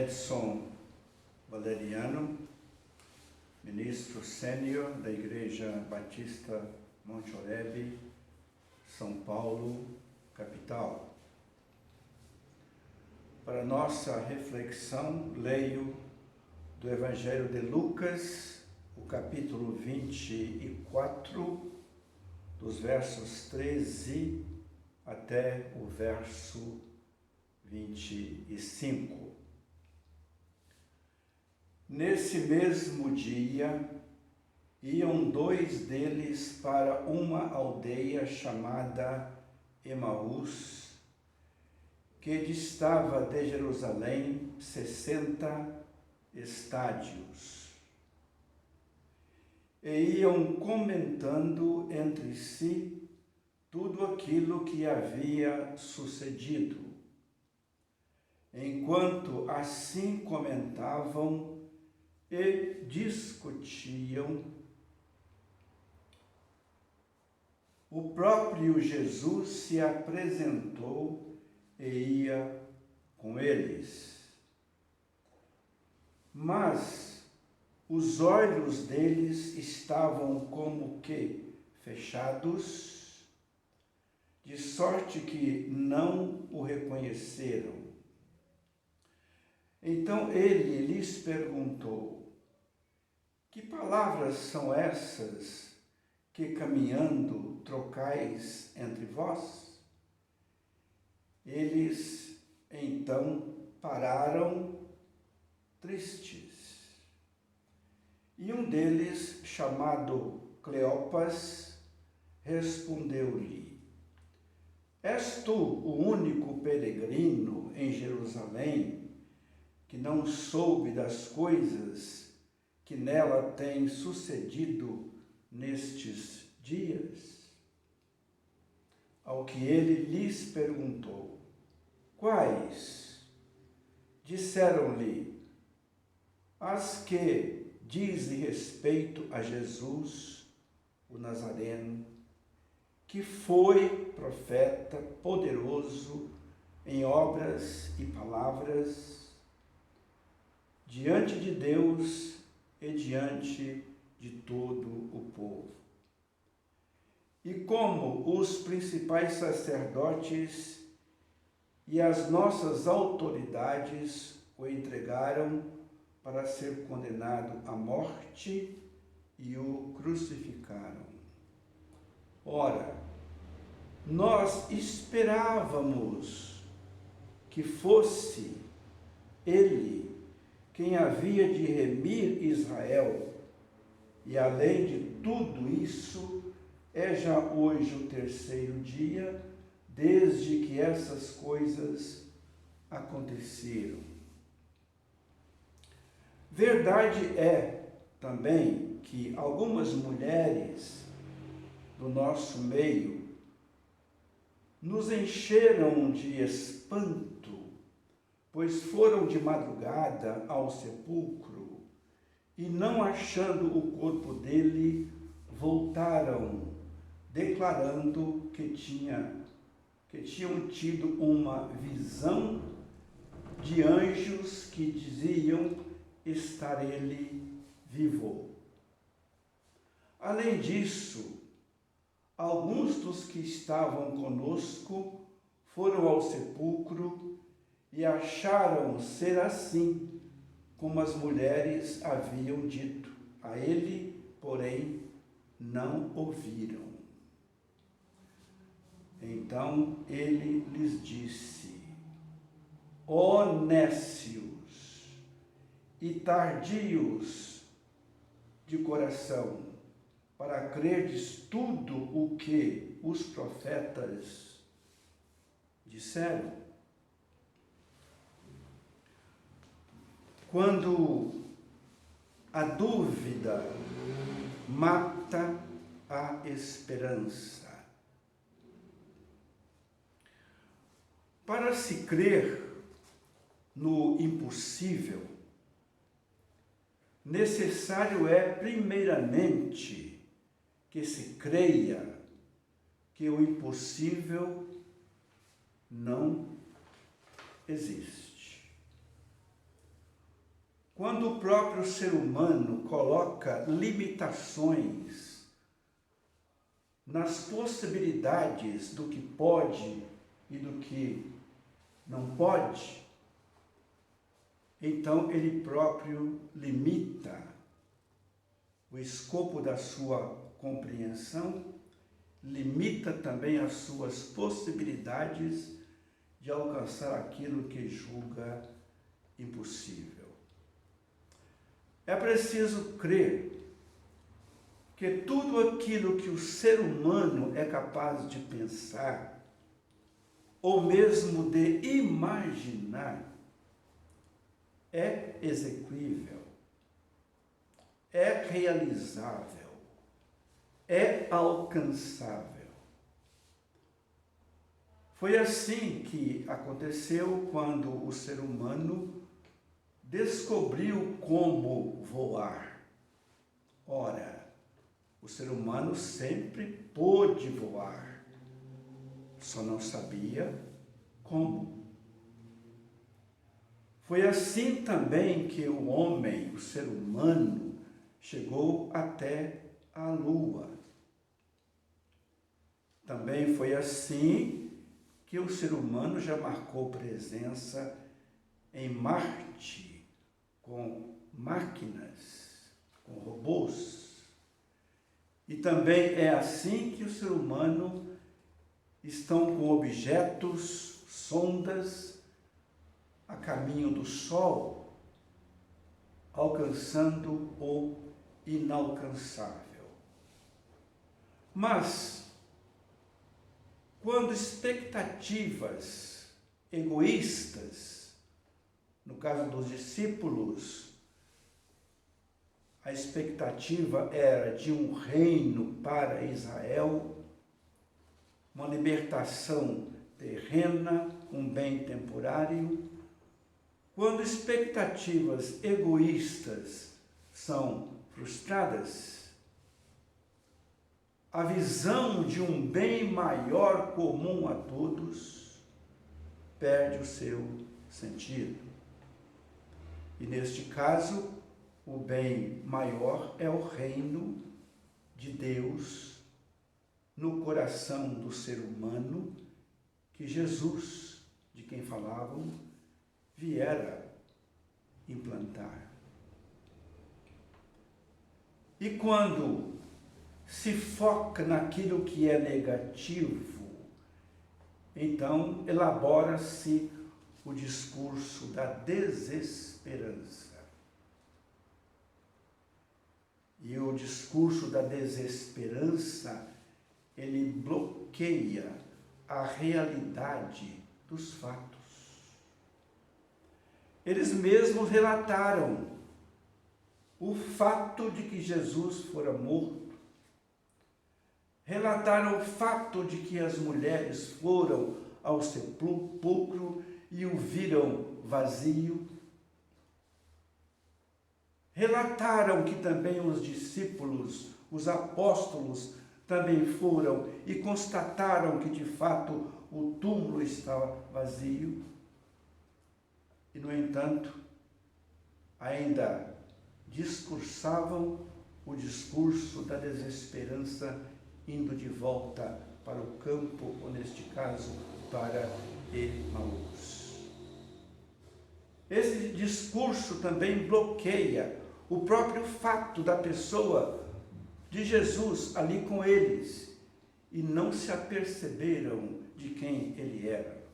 Edson Valeriano, ministro sênior da Igreja Batista Monte Oreb, São Paulo, capital. Para nossa reflexão, leio do Evangelho de Lucas, o capítulo 24, dos versos 13 até o verso 25. Nesse mesmo dia, iam dois deles para uma aldeia chamada Emaús, que distava de Jerusalém 60 estádios. E iam comentando entre si tudo aquilo que havia sucedido. Enquanto assim comentavam e discutiam, o próprio Jesus se apresentou e ia com eles. Mas os olhos deles estavam como que fechados, de sorte que não o reconheceram. Então ele lhes perguntou: que palavras são essas que caminhando trocais entre vós? Eles então pararam tristes. E um deles, chamado Cleopas, respondeu-lhe: és tu o único peregrino em Jerusalém que não soube das coisas que nela têm sucedido nestes dias? Ao que ele lhes perguntou: quais? Disseram-lhe: as que dizem respeito a Jesus, o Nazareno, que foi profeta poderoso em obras e palavras, diante de Deus e diante de todo o povo. E como os principais sacerdotes e as nossas autoridades o entregaram para ser condenado à morte e o crucificaram. Ora, nós esperávamos que fosse ele quem havia de remir Israel, e além de tudo isso, é já hoje o terceiro dia desde que essas coisas aconteceram. Verdade é também que algumas mulheres do nosso meio nos encheram de espanto, pois foram de madrugada ao sepulcro e, não achando o corpo dele, voltaram, declarando que tinham tido uma visão de anjos que diziam estar ele vivo. Além disso, alguns dos que estavam conosco foram ao sepulcro e acharam ser assim como as mulheres haviam dito. A ele, porém, não ouviram. Então ele lhes disse: ó nécios e tardios de coração, para crerdes tudo o que os profetas disseram. Quando a dúvida mata a esperança. Para se crer no impossível, necessário é, primeiramente, que se creia que o impossível não existe. quando o próprio ser humano coloca limitações nas possibilidades do que pode e do que não pode, então ele próprio limita o escopo da sua compreensão, limita também as suas possibilidades de alcançar aquilo que julga impossível. É preciso crer que tudo aquilo que o ser humano é capaz de pensar, ou mesmo de imaginar, é execuível, é realizável, é alcançável. Foi assim que aconteceu quando o ser humano descobriu como voar. Ora, o ser humano sempre pôde voar, só não sabia como. Foi assim também que o homem, o ser humano, chegou até a Lua. Também foi assim que o ser humano já marcou presença em Marte, com máquinas, com robôs. E também é assim que o ser humano estão com objetos, sondas, a caminho do Sol, alcançando o inalcançável. Mas, quando expectativas egoístas, no caso dos discípulos, a expectativa era de um reino para Israel, uma libertação terrena, um bem temporário. Quando expectativas egoístas são frustradas, a visão de um bem maior comum a todos perde o seu sentido. E neste caso, o bem maior é o reino de Deus no coração do ser humano, que Jesus, de quem falavam, viera implantar. E quando se foca naquilo que é negativo, então elabora-se o discurso da desesperança. E o discurso da desesperança, ele bloqueia a realidade dos fatos. Eles mesmos relataram o fato de que Jesus fora morto. Relataram o fato de que as mulheres foram ao sepulcro e o viram vazio. Relataram que também os discípulos, os apóstolos, também foram e constataram que de fato o túmulo estava vazio. E, no entanto, ainda discursavam o discurso da desesperança, indo de volta para o campo, ou neste caso, para Emaús. Esse discurso também bloqueia o próprio fato da pessoa de Jesus ali com eles, e não se aperceberam de quem ele era,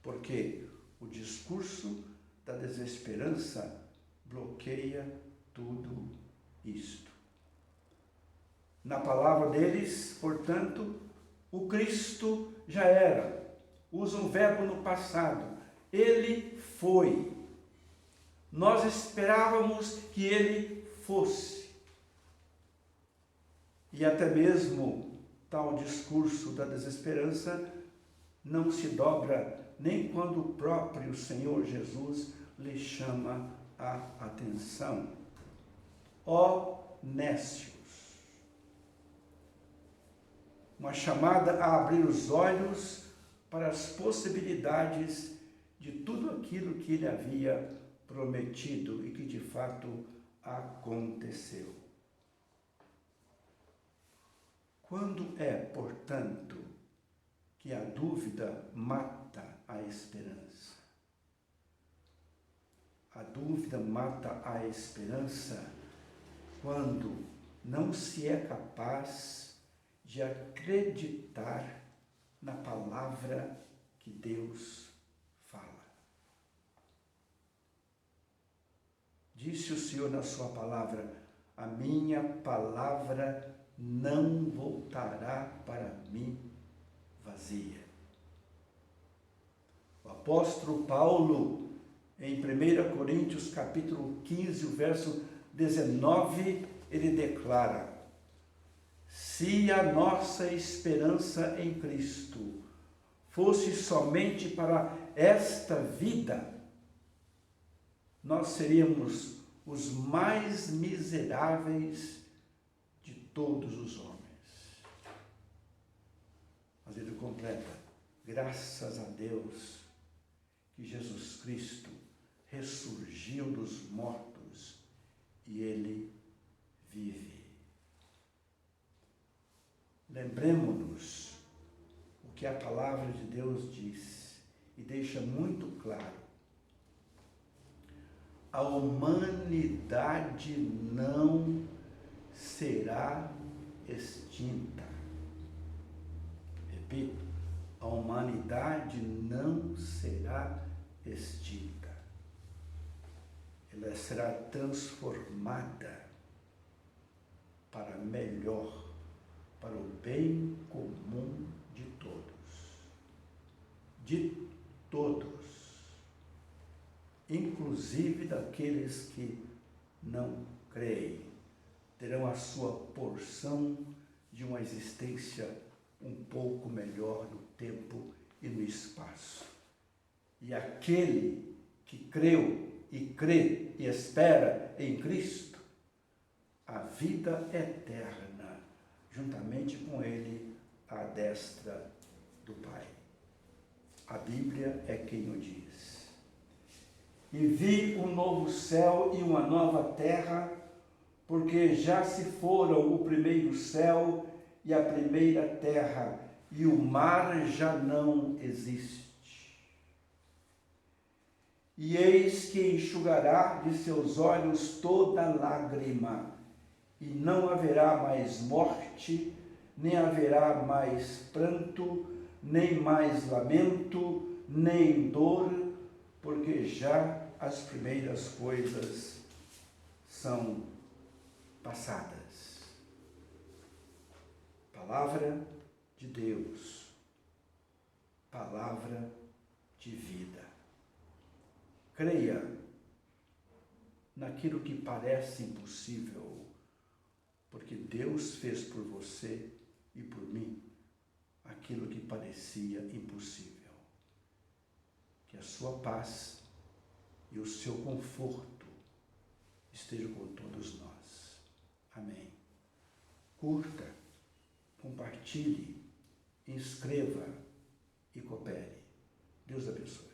porque o discurso da desesperança bloqueia tudo isto. Na palavra deles, portanto, o Cristo já era. Usa um verbo no passado. Ele foi. Nós esperávamos que ele fosse. E até mesmo tal discurso da desesperança não se dobra nem quando o próprio Senhor Jesus lhe chama a atenção. Ó nécios! Uma chamada a abrir os olhos para as possibilidades de tudo aquilo que ele havia prometido e que de fato aconteceu. Quando é, portanto, que a dúvida mata a esperança? A dúvida mata a esperança quando não se é capaz de acreditar na palavra que Deus fala. Disse o Senhor na sua palavra: a minha palavra não voltará para mim vazia. O apóstolo Paulo, em 1 Coríntios capítulo 15, o verso 19, ele declara: se a nossa esperança em Cristo fosse somente para esta vida, nós seríamos os mais miseráveis de todos os homens. Mas ele completa: graças a Deus que Jesus Cristo ressurgiu dos mortos e ele vive. Lembremos-nos o que a palavra de Deus diz e deixa muito claro: a humanidade não será extinta. Repito, a humanidade não será extinta. Ela será transformada para melhor, para o bem comum de todos. De todos. Inclusive daqueles que não creem, terão a sua porção de uma existência um pouco melhor no tempo e no espaço. E aquele que creu e crê e espera em Cristo, a vida eterna, juntamente com ele, à destra do Pai. A Bíblia é quem o diz. E vi um novo céu e uma nova terra, porque já se foram o primeiro céu e a primeira terra, e o mar já não existe. E eis que enxugará de seus olhos toda lágrima, e não haverá mais morte, nem haverá mais pranto, nem mais lamento, nem dor, porque já as primeiras coisas são passadas. Palavra de Deus, palavra de vida. Creia naquilo que parece impossível, porque Deus fez por você e por mim aquilo que parecia impossível. Que a sua paz e o seu conforto estejam com todos nós. Amém. Curta, compartilhe, inscreva e coopere. Deus abençoe.